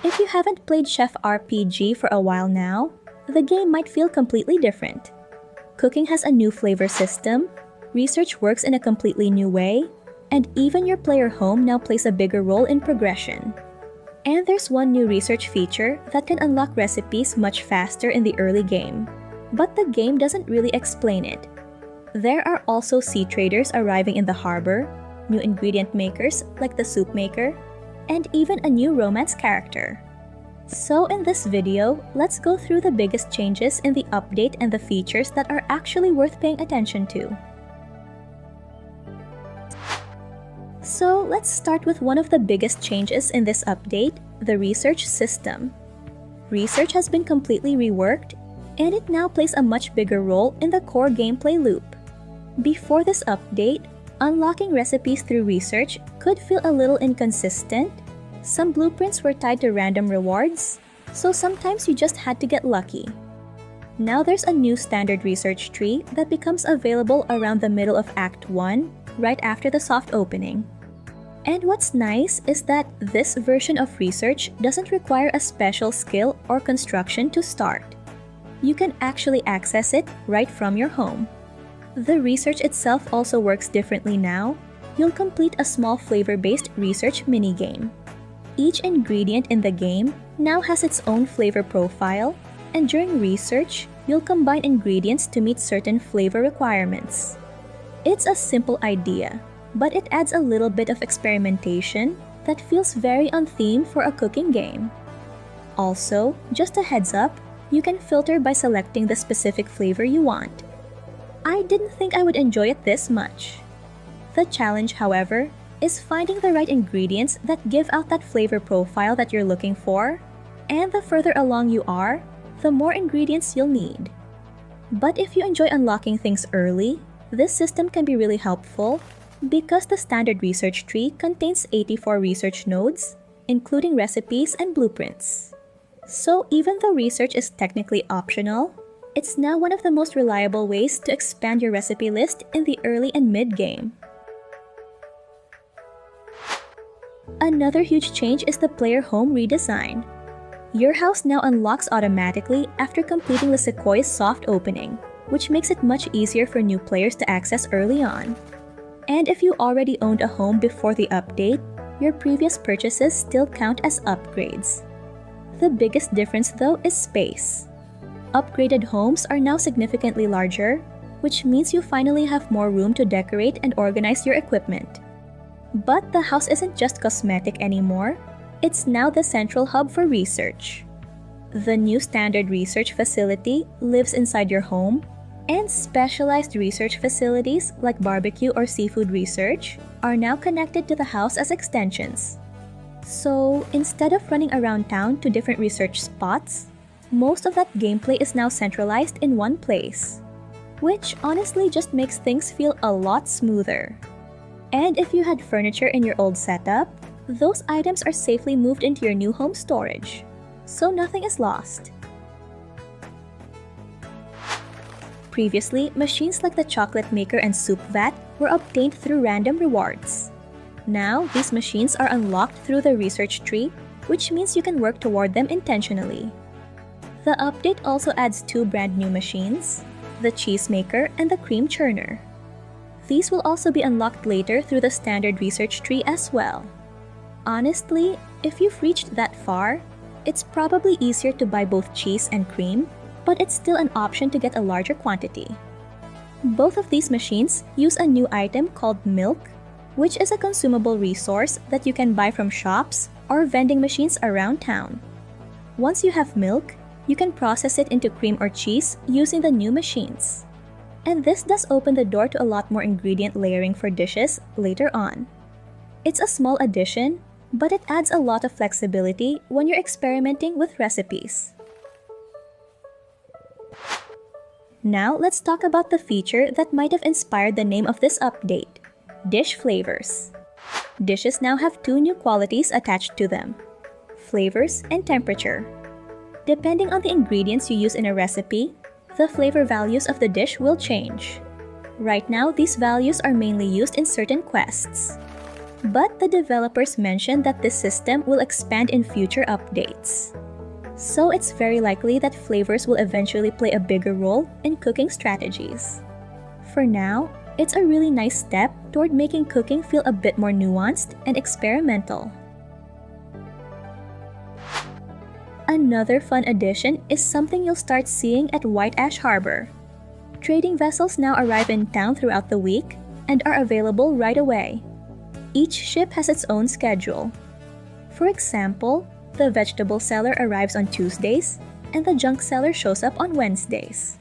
If you haven't played Chef RPG for a while now, the game might feel completely different. Cooking has a new flavor system, research works in a completely new way, and even your player home now plays a bigger role in progression. And there's one new research feature that can unlock recipes much faster in the early game, but the game doesn't really explain it. There are also sea traders arriving in the harbor, new ingredient makers like the soup maker, and even a new romance character. So in this video, let's go through the biggest changes in the update and the features that are actually worth paying attention to. So let's start with one of the biggest changes in this update, the research system. Research has been completely reworked, and it now plays a much bigger role in the core gameplay loop. Before this update, unlocking recipes through research could feel a little inconsistent. Some blueprints were tied to random rewards, so sometimes you just had to get lucky. Now there's a new standard research tree that becomes available around the middle of Act 1, right after the soft opening. And what's nice is that this version of research doesn't require a special skill or construction to start. You can actually access it right from your home. The research itself also works differently now. You'll complete a small flavor-based research minigame. Each ingredient in the game now has its own flavor profile, and during research, you'll combine ingredients to meet certain flavor requirements. It's a simple idea, but it adds a little bit of experimentation that feels very on theme for a cooking game. Also, just a heads up, you can filter by selecting the specific flavor you want. I didn't think I would enjoy it this much. The challenge, however, is finding the right ingredients that give out that flavor profile that you're looking for, and the further along you are, the more ingredients you'll need. But if you enjoy unlocking things early, this system can be really helpful because the standard research tree contains 84 research nodes, including recipes and blueprints. So even though research is technically optional, it's now one of the most reliable ways to expand your recipe list in the early and mid-game. Another huge change is the player home redesign. Your house now unlocks automatically after completing the Sequoia's soft opening, which makes it much easier for new players to access early on. And if you already owned a home before the update, your previous purchases still count as upgrades. The biggest difference though is space. Upgraded homes are now significantly larger, which means you finally have more room to decorate and organize your equipment. But the house isn't just cosmetic anymore, it's now the central hub for research. The new standard research facility lives inside your home, and specialized research facilities like barbecue or seafood research are now connected to the house as extensions. So instead of running around town to different research spots, most of that gameplay is now centralized in one place, which honestly just makes things feel a lot smoother. And if you had furniture in your old setup, those items are safely moved into your new home storage, so nothing is lost. Previously, machines like the chocolate maker and soup vat were obtained through random rewards. Now, these machines are unlocked through the research tree, which means you can work toward them intentionally. The update also adds two brand new machines, the cheese maker and the cream churner. These will also be unlocked later through the standard research tree as well. Honestly, if you've reached that far, it's probably easier to buy both cheese and cream, but it's still an option to get a larger quantity. Both of these machines use a new item called milk, which is a consumable resource that you can buy from shops or vending machines around town. Once you have milk, you can process it into cream or cheese using the new machines. And this does open the door to a lot more ingredient layering for dishes later on. It's a small addition, but it adds a lot of flexibility when you're experimenting with recipes. Now let's talk about the feature that might have inspired the name of this update, dish flavors. Dishes now have two new qualities attached to them, flavors and temperature. Depending on the ingredients you use in a recipe, the flavor values of the dish will change. Right now, these values are mainly used in certain quests. But the developers mentioned that this system will expand in future updates. So it's very likely that flavors will eventually play a bigger role in cooking strategies. For now, it's a really nice step toward making cooking feel a bit more nuanced and experimental. Another fun addition is something you'll start seeing at White Ash Harbor. Trading vessels now arrive in town throughout the week and are available right away. Each ship has its own schedule. For example, the vegetable seller arrives on Tuesdays and the junk seller shows up on Wednesdays.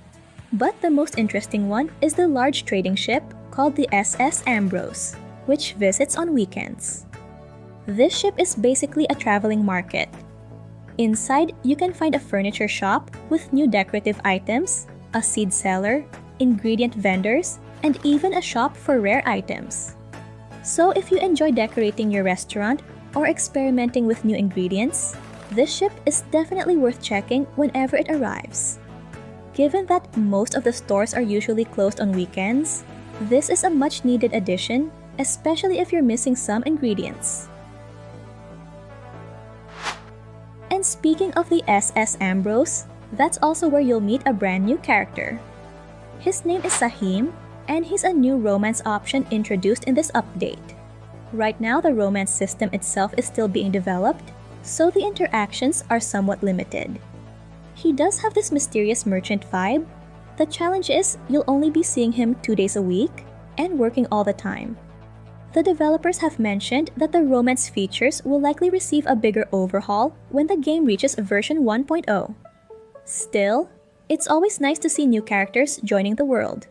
But the most interesting one is the large trading ship called the SS Ambrose, which visits on weekends. This ship is basically a traveling market. Inside, you can find a furniture shop with new decorative items, a seed seller, ingredient vendors, and even a shop for rare items. So if you enjoy decorating your restaurant or experimenting with new ingredients, this ship is definitely worth checking whenever it arrives. Given that most of the stores are usually closed on weekends, this is a much-needed addition, especially if you're missing some ingredients. And speaking of the SS Ambrose, that's also where you'll meet a brand new character. His name is Sahim, and he's a new romance option introduced in this update. Right now, the romance system itself is still being developed, so the interactions are somewhat limited. He does have this mysterious merchant vibe. The challenge is you'll only be seeing him 2 days a week and working all the time. The developers have mentioned that the romance features will likely receive a bigger overhaul when the game reaches version 1.0. Still, it's always nice to see new characters joining the world.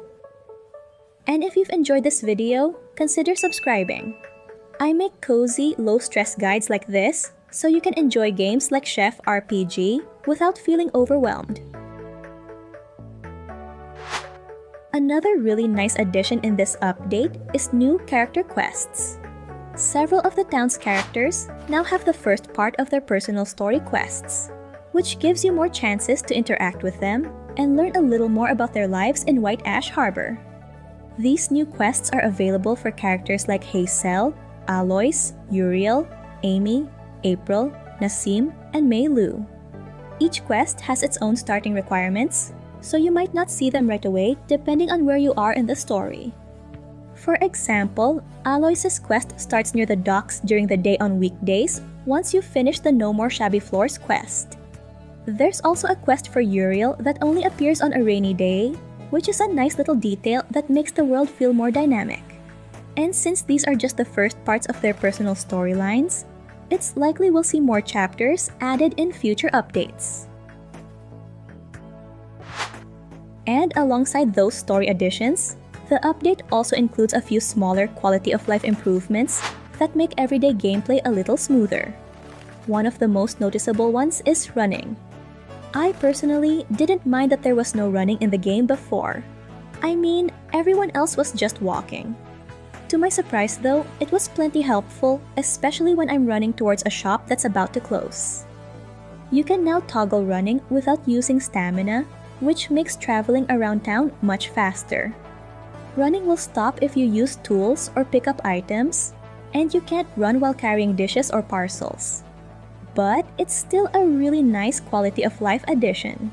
And if you've enjoyed this video, consider subscribing. I make cozy, low-stress guides like this so you can enjoy games like Chef RPG without feeling overwhelmed. Another really nice addition in this update is new character quests. Several of the town's characters now have the first part of their personal story quests, which gives you more chances to interact with them and learn a little more about their lives in White Ash Harbor. These new quests are available for characters like Hazel, Alois, Uriel, Amy, April, Nassim, and Mei Lu. Each quest has its own starting requirements, so you might not see them right away depending on where you are in the story. For example, Alois's quest starts near the docks during the day on weekdays once you finish the No More Shabby Floors quest. There's also a quest for Uriel that only appears on a rainy day, which is a nice little detail that makes the world feel more dynamic. And since these are just the first parts of their personal storylines, it's likely we'll see more chapters added in future updates. And alongside those story additions, the update also includes a few smaller quality-of-life improvements that make everyday gameplay a little smoother. One of the most noticeable ones is running. I personally didn't mind that there was no running in the game before. I mean, everyone else was just walking. To my surprise though, it was plenty helpful, especially when I'm running towards a shop that's about to close. You can now toggle running without using stamina, which makes traveling around town much faster. Running will stop if you use tools or pick up items, and you can't run while carrying dishes or parcels. But it's still a really nice quality of life addition.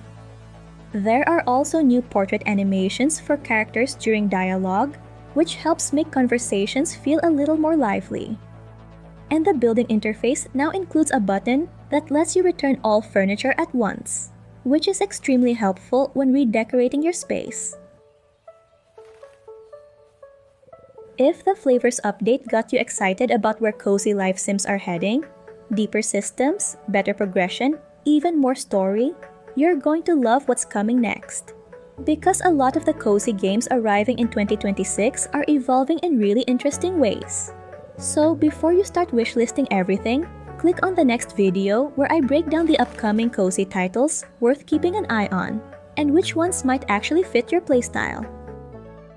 There are also new portrait animations for characters during dialogue, which helps make conversations feel a little more lively. And the building interface now includes a button that lets you return all furniture at once, which is extremely helpful when redecorating your space. If the Flavors update got you excited about where cozy life sims are heading, deeper systems, better progression, even more story, you're going to love what's coming next. Because a lot of the cozy games arriving in 2026 are evolving in really interesting ways. So before you start wishlisting everything, click on the next video where I break down the upcoming cozy titles worth keeping an eye on, and which ones might actually fit your playstyle.